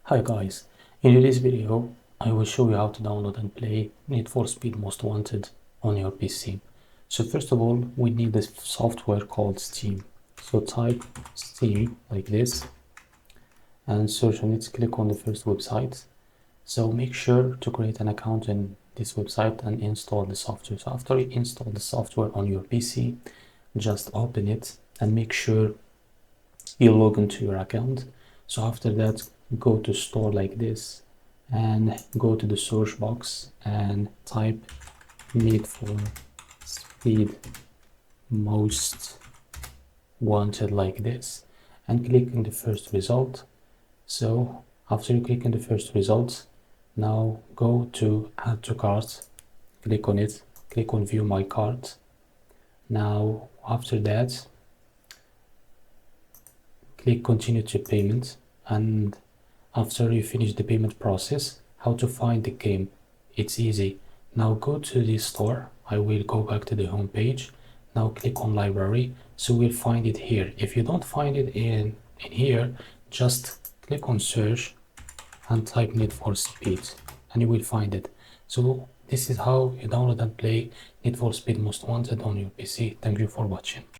Hi guys, in this video I will show you how to download and play Need for Speed Most Wanted on your PC. So first of all we need this software called Steam. So type Steam like this and search on it, click on the first website. So make sure to create an account in this website and install the software. So after you install the software on your PC, just open it and make sure you log into your account. So after that, go to store like this and go to the search box and type Need for Speed Most Wanted like this and click on the first result. So after you click on the first result, now go to add to cart, click on it, click on view my cart. Now after that, click continue to payment, and after you finish the payment process, how to find the game, it's easy. Now go to the store. I will go back to the home page. Now click on library, so we'll find it here. If you don't find it in here, just click on search and type Need for Speed and you will find it. So this is how you download and play Need for Speed Most Wanted on your PC. Thank you for watching.